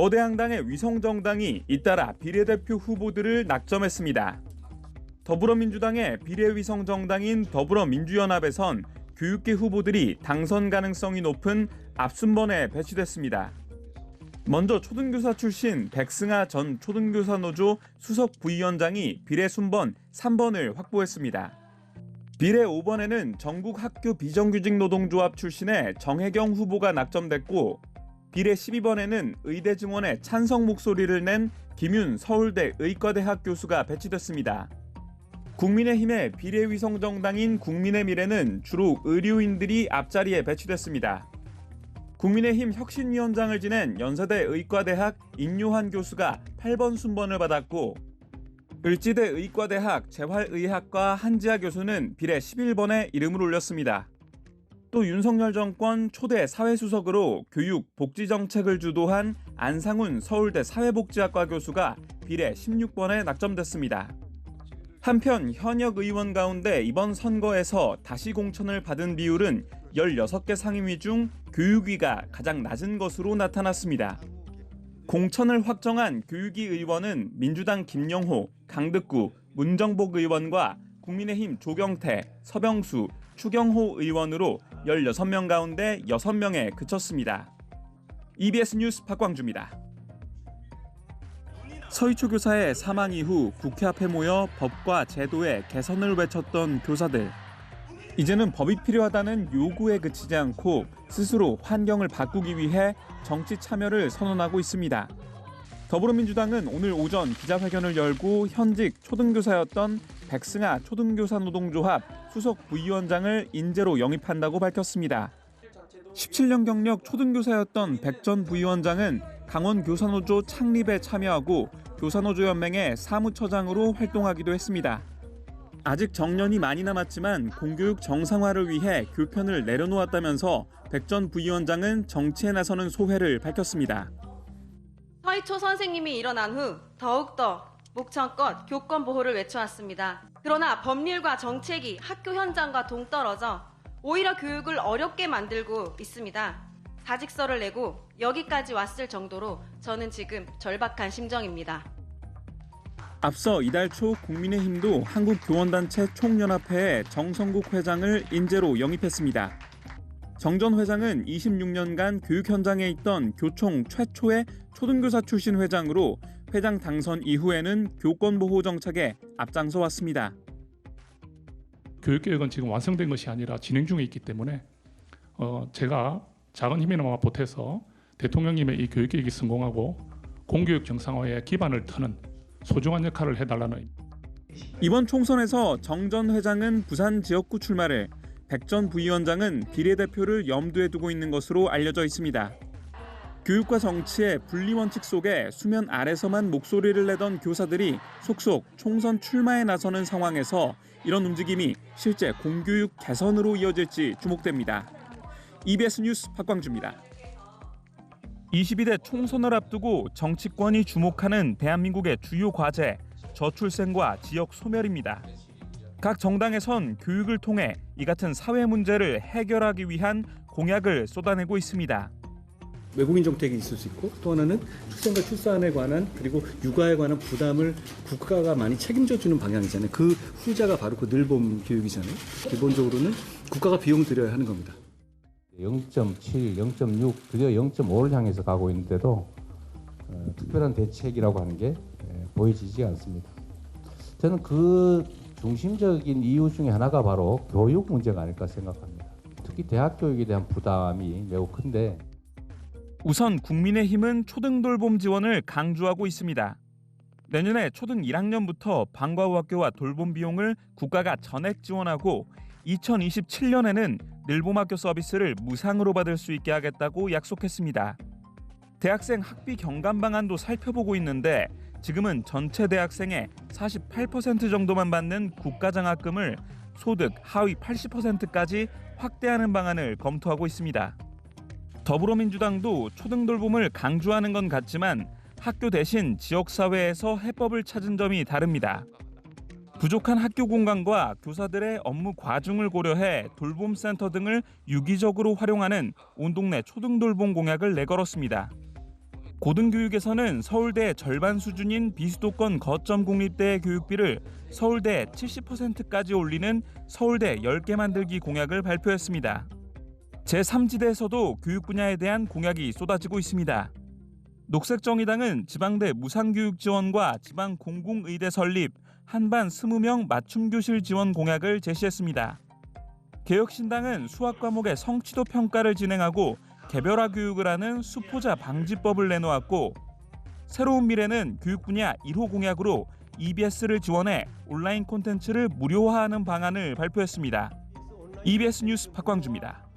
거대 양당의 위성정당이 잇따라 비례대표 후보들을 낙점했습니다. 더불어민주당의 비례위성정당인 더불어민주연합에선 교육계 후보들이 당선 가능성이 높은 앞순번에 배치됐습니다. 먼저 초등교사 출신 백승아 전 초등교사노조 수석 부위원장이 비례 순번 3번을 확보했습니다. 비례 5번에는 전국 학교 비정규직 노동조합 출신의 정혜경 후보가 낙점됐고, 비례 12번에는 의대 증원에 찬성 목소리를 낸 김윤 서울대 의과대학 교수가 배치됐습니다. 국민의힘의 비례위성정당인 국민의미래는 주로 의료인들이 앞자리에 배치됐습니다. 국민의힘 혁신위원장을 지낸 연세대 의과대학 인요한 교수가 8번 순번을 받았고, 을지대 의과대학 재활의학과 한지아 교수는 비례 11번에 이름을 올렸습니다. 또 윤석열 정권 초대 사회수석으로 교육, 복지정책을 주도한 안상훈 서울대 사회복지학과 교수가 비례 16번에 낙점됐습니다. 한편 현역 의원 가운데 이번 선거에서 다시 공천을 받은 비율은 16개 상임위 중 교육위가 가장 낮은 것으로 나타났습니다. 공천을 확정한 교육위 의원은 민주당 김영호, 강득구, 문정복 의원과 국민의힘 조경태, 서병수, 추경호 의원으로 16명 가운데 6명에 그쳤습니다. EBS 뉴스 박광주입니다. 서희초 교사의 사망 이후 국회 앞에 모여 법과 제도의 개선을 외쳤던 교사들. 이제는 법이 필요하다는 요구에 그치지 않고 스스로 환경을 바꾸기 위해 정치 참여를 선언하고 있습니다. 더불어민주당은 오늘 오전 기자회견을 열고 현직 초등교사였던 백승아 초등교사 노동조합 수석 부위원장을 인재로 영입한다고 밝혔습니다. 17년 경력 초등교사였던 백 전 부위원장은 강원교사노조 창립에 참여하고 교사노조연맹의 사무처장으로 활동하기도 했습니다. 아직 정년이 많이 남았지만 공교육 정상화를 위해 교편을 내려놓았다면서 백 전 부위원장은 정치에 나서는 소회를 밝혔습니다. 서희초 선생님이 일어난 후 더욱더 목청껏 교권 보호를 외쳐왔습니다. 그러나 법률과 정책이 학교 현장과 동떨어져 오히려 교육을 어렵게 만들고 있습니다. 사직서를 내고 여기까지 왔을 정도로 저는 지금 절박한 심정입니다. 앞서 이달 초 국민의힘도 한국교원단체 총연합회에 정성국 회장을 인재로 영입했습니다. 정 전 회장은 26년간 교육 현장에 있던 교총 최초의 초등교사 출신 회장으로 회장 당선 이후에는 교권보호 정책에 앞장서 왔습니다. 교육개혁은 지금 완성된 것이 아니라 진행 중에 있기 때문에 제가 작은 힘이나마 보태서 대통령님의 이 교육개혁이 성공하고 공교육 정상화의 기반을 트는 소중한 역할을 해달라는. 이번 총선에서 정 전 회장은 부산 지역구 출마를, 백 전 부위원장은 비례대표를 염두에 두고 있는 것으로 알려져 있습니다. 교육과 정치의 분리원칙 속에 수면 아래서만 목소리를 내던 교사들이 속속 총선 출마에 나서는 상황에서 이런 움직임이 실제 공교육 개선으로 이어질지 주목됩니다. EBS 뉴스 박광주입니다. 22대 총선을 앞두고 정치권이 주목하는 대한민국의 주요 과제, 저출생과 지역 소멸입니다. 각 정당에선 교육을 통해 이 같은 사회 문제를 해결하기 위한 공약을 쏟아내고 있습니다. 외국인 정책이 있을 수 있고, 또 하나는 출생과 출산에 관한, 그리고 육아에 관한 부담을 국가가 많이 책임져주는 방향이잖아요. 그 후자가 바로 그 늘봄 교육이잖아요. 기본적으로는 국가가 비용 들여야 하는 겁니다. 0.7, 0.6, 드디어 0.5를 향해서 가고 있는데도 특별한 대책이라고 하는 게 보여지지 않습니다. 저는 그 중심적인 이유 중에 하나가 바로 교육 문제가 아닐까 생각합니다. 특히 대학 교육에 대한 부담이 매우 큰데, 우선 국민의힘은 초등돌봄 지원을 강조하고 있습니다. 내년에 초등 1학년부터 방과 후 학교와 돌봄 비용을 국가가 전액 지원하고 2027년에는 늘봄학교 서비스를 무상으로 받을 수 있게 하겠다고 약속했습니다. 대학생 학비 경감 방안도 살펴보고 있는데 지금은 전체 대학생의 48% 정도만 받는 국가장학금을 소득 하위 80%까지 확대하는 방안을 검토하고 있습니다. 더불어민주당도 초등돌봄을 강조하는 건 같지만 학교 대신 지역사회에서 해법을 찾은 점이 다릅니다. 부족한 학교 공간과 교사들의 업무 과중을 고려해 돌봄센터 등을 유기적으로 활용하는 온 동네 초등돌봄 공약을 내걸었습니다. 고등교육에서는 서울대 절반 수준인 비수도권 거점 공립대 교육비를 서울대 70%까지 올리는 서울대 10개 만들기 공약을 발표했습니다. 제3지대에서도 교육 분야에 대한 공약이 쏟아지고 있습니다. 녹색정의당은 지방대 무상교육 지원과 지방 공공의대 설립, 한반 20명 맞춤교실 지원 공약을 제시했습니다. 개혁신당은 수학 과목의 성취도 평가를 진행하고 개별화 교육을 하는 수포자 방지법을 내놓았고, 새로운 미래는 교육 분야 1호 공약으로 EBS를 지원해 온라인 콘텐츠를 무료화하는 방안을 발표했습니다. EBS 뉴스 박광주입니다.